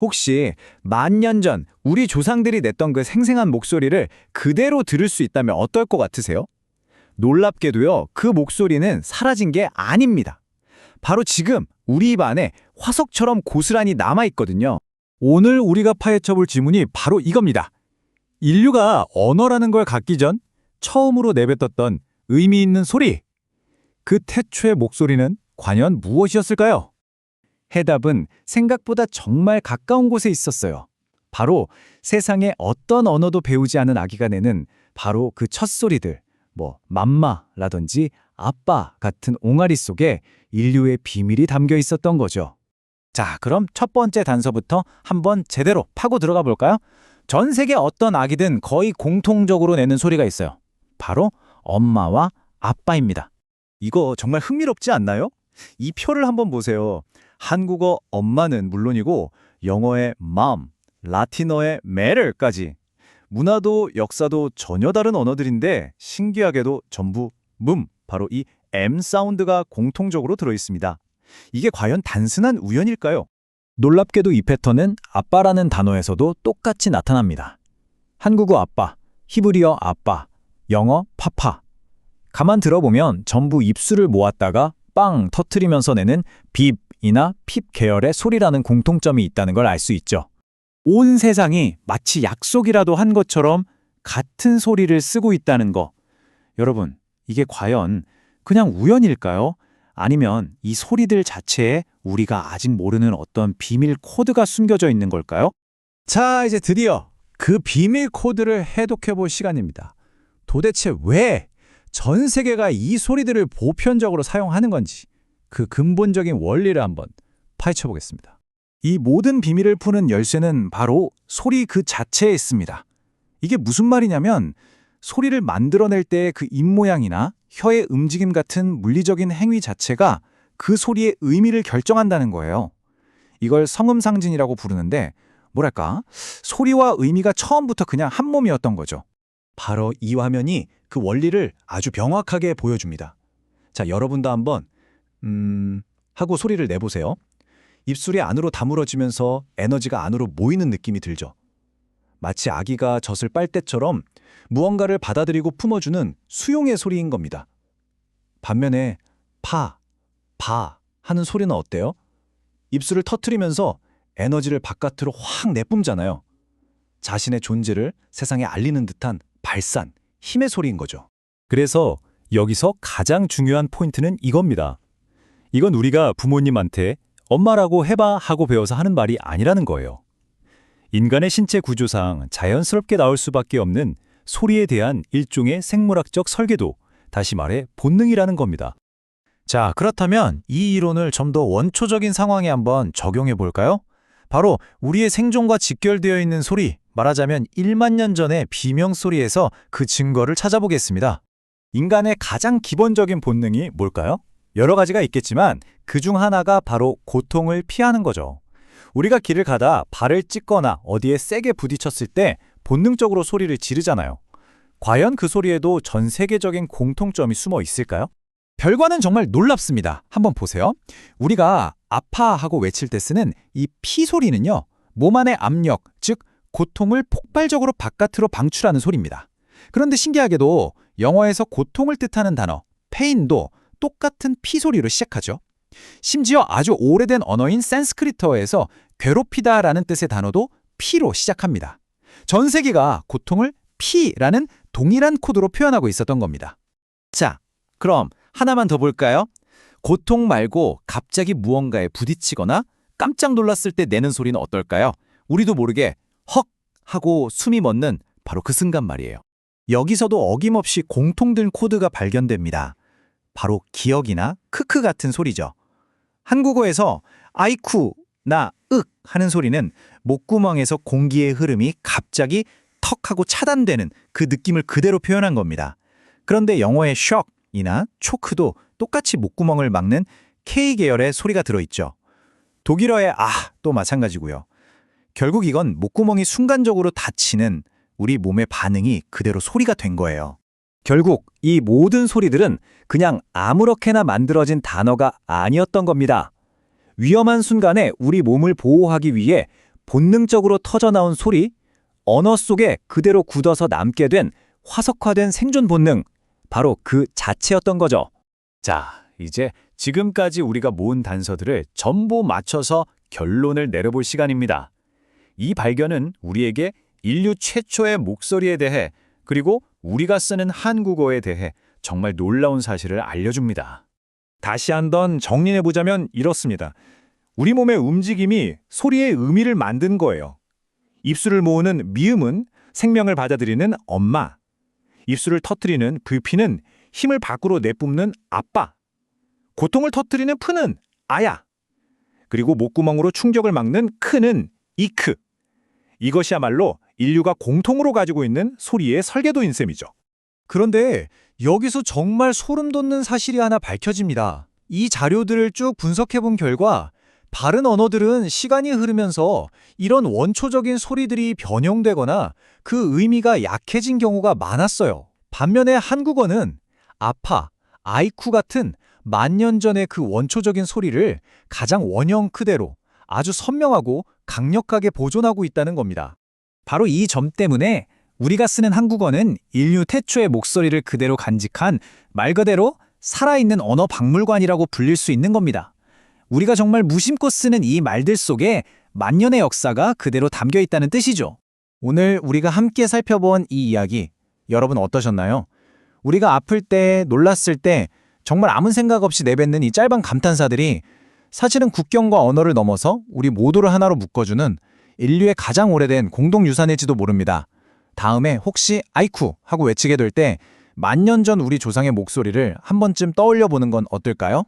혹시 만 년 전 우리 조상들이 냈던 그 생생한 목소리를 그대로 들을 수 있다면 어떨 것 같으세요? 놀랍게도요, 그 목소리는 사라진 게 아닙니다. 바로 지금 우리 입 안에 화석처럼 고스란히 남아있거든요. 오늘 우리가 파헤쳐볼 질문이 바로 이겁니다. 인류가 언어라는 걸 갖기 전 처음으로 내뱉었던 의미 있는 소리. 그 태초의 목소리는 과연 무엇이었을까요? 해답은 생각보다 정말 가까운 곳에 있었어요. 바로 세상에 어떤 언어도 배우지 않은 아기가 내는 바로 그 첫 소리들, 맘마라든지 아빠 같은 옹알이 속에 인류의 비밀이 담겨 있었던 거죠. 자, 그럼 첫 번째 단서부터 한번 제대로 파고 들어가 볼까요? 전 세계 어떤 아기든 거의 공통적으로 내는 소리가 있어요. 바로 엄마와 아빠입니다. 이거 정말 흥미롭지 않나요? 이 표를 한번 보세요. 한국어 엄마는 물론이고 영어의 mom, 라틴어의 matter까지 문화도 역사도 전혀 다른 언어들인데 신기하게도 전부 바로 이 M 사운드가 공통적으로 들어있습니다. 이게 과연 단순한 우연일까요? 놀랍게도 이 패턴은 아빠라는 단어에서도 똑같이 나타납니다. 한국어 아빠, 히브리어 아빠, 영어 파파. 가만 들어보면 전부 입술을 모았다가 빵 터트리면서 내는 빕이나 핍 계열의 소리라는 공통점이 있다는 걸 알 수 있죠. 온 세상이 마치 약속이라도 한 것처럼 같은 소리를 쓰고 있다는 거. 여러분, 이게 과연 그냥 우연일까요? 아니면 이 소리들 자체에 우리가 아직 모르는 어떤 비밀 코드가 숨겨져 있는 걸까요? 자, 이제 드디어 그 비밀 코드를 해독해 볼 시간입니다. 도대체 왜 전 세계가 이 소리들을 보편적으로 사용하는 건지 그 근본적인 원리를 한번 파헤쳐 보겠습니다. 이 모든 비밀을 푸는 열쇠는 바로 소리 그 자체에 있습니다. 이게 무슨 말이냐면 소리를 만들어낼 때의 그 입모양이나 혀의 움직임 같은 물리적인 행위 자체가 그 소리의 의미를 결정한다는 거예요. 이걸 성음상진이라고 부르는데 뭐랄까, 소리와 의미가 처음부터 그냥 한 몸이었던 거죠. 바로 이 화면이 그 원리를 아주 명확하게 보여줍니다. 자, 여러분도 한번 하고 소리를 내보세요. 입술이 안으로 다물어지면서 에너지가 안으로 모이는 느낌이 들죠. 마치 아기가 젖을 빨 때처럼 무언가를 받아들이고 품어주는 수용의 소리인 겁니다. 반면에 파, 바 하는 소리는 어때요? 입술을 터트리면서 에너지를 바깥으로 확 내뿜잖아요. 자신의 존재를 세상에 알리는 듯한 발산, 힘의 소리인 거죠. 그래서 여기서 가장 중요한 포인트는 이겁니다. 이건 우리가 부모님한테 엄마라고 해봐 하고 배워서 하는 말이 아니라는 거예요. 인간의 신체 구조상 자연스럽게 나올 수밖에 없는 소리에 대한 일종의 생물학적 설계도, 다시 말해 본능이라는 겁니다. 자, 그렇다면 이 이론을 좀 더 원초적인 상황에 한번 적용해 볼까요? 바로 우리의 생존과 직결되어 있는 소리, 말하자면 1만 년 전의 비명소리에서 그 증거를 찾아보겠습니다. 인간의 가장 기본적인 본능이 뭘까요? 여러 가지가 있겠지만 그중 하나가 바로 고통을 피하는 거죠. 우리가 길을 가다 발을 찢거나 어디에 세게 부딪혔을 때 본능적으로 소리를 지르잖아요. 과연 그 소리에도 전 세계적인 공통점이 숨어 있을까요? 결과는 정말 놀랍습니다. 한번 보세요. 우리가 아파하고 외칠 때 쓰는 이 피 소리는요, 몸 안의 압력, 즉 고통을 폭발적으로 바깥으로 방출하는 소리입니다. 그런데 신기하게도 영어에서 고통을 뜻하는 단어 pain도 똑같은 피 소리로 시작하죠. 심지어 아주 오래된 언어인 산스크리트어에서 괴롭히다라는 뜻의 단어도 피로 시작합니다. 전 세계가 고통을 피라는 동일한 코드로 표현하고 있었던 겁니다. 자, 그럼 하나만 더 볼까요? 고통 말고 갑자기 무언가에 부딪히거나 깜짝 놀랐을 때 내는 소리는 어떨까요? 우리도 모르게 헉 하고 숨이 멎는 바로 그 순간 말이에요. 여기서도 어김없이 공통된 코드가 발견됩니다. 바로 기억이나 크크 같은 소리죠. 한국어에서 아이쿠나 윽 하는 소리는 목구멍에서 공기의 흐름이 갑자기 턱 하고 차단되는 그 느낌을 그대로 표현한 겁니다. 그런데 영어의 shock이나 초크도 똑같이 목구멍을 막는 K 계열의 소리가 들어있죠. 독일어의 또 마찬가지고요. 결국 이건 목구멍이 순간적으로 닫히는 우리 몸의 반응이 그대로 소리가 된 거예요. 결국 이 모든 소리들은 그냥 아무렇게나 만들어진 단어가 아니었던 겁니다. 위험한 순간에 우리 몸을 보호하기 위해 본능적으로 터져나온 소리, 언어 속에 그대로 굳어서 남게 된 화석화된 생존 본능, 바로 그 자체였던 거죠. 자, 이제 지금까지 우리가 모은 단서들을 전부 맞춰서 결론을 내려볼 시간입니다. 이 발견은 우리에게 인류 최초의 목소리에 대해, 그리고 우리가 쓰는 한국어에 대해 정말 놀라운 사실을 알려줍니다. 다시 한번 정리해보자면 이렇습니다. 우리 몸의 움직임이 소리의 의미를 만든 거예요. 입술을 모으는 미음은 생명을 받아들이는 엄마, 입술을 터뜨리는 불피는 힘을 밖으로 내뿜는 아빠, 고통을 터뜨리는 프는 아야, 그리고 목구멍으로 충격을 막는 크는 이크. 이것이야말로 인류가 공통으로 가지고 있는 소리의 설계도인 셈이죠. 그런데 여기서 정말 소름 돋는 사실이 하나 밝혀집니다. 이 자료들을 쭉 분석해본 결과 다른 언어들은 시간이 흐르면서 이런 원초적인 소리들이 변형되거나 그 의미가 약해진 경우가 많았어요. 반면에 한국어는 아파, 아이쿠 같은 만년 전의 그 원초적인 소리를 가장 원형 그대로 아주 선명하고 강력하게 보존하고 있다는 겁니다. 바로 이 점 때문에 우리가 쓰는 한국어는 인류 태초의 목소리를 그대로 간직한 말 그대로 살아있는 언어 박물관이라고 불릴 수 있는 겁니다. 우리가 정말 무심코 쓰는 이 말들 속에 만년의 역사가 그대로 담겨 있다는 뜻이죠. 오늘 우리가 함께 살펴본 이 이야기, 여러분 어떠셨나요? 우리가 아플 때, 놀랐을 때 정말 아무 생각 없이 내뱉는 이 짧은 감탄사들이 사실은 국경과 언어를 넘어서 우리 모두를 하나로 묶어주는 인류의 가장 오래된 공동유산일지도 모릅니다. 다음에 혹시 아이쿠 하고 외치게 될 때 만년 전 우리 조상의 목소리를 한 번쯤 떠올려 보는 건 어떨까요?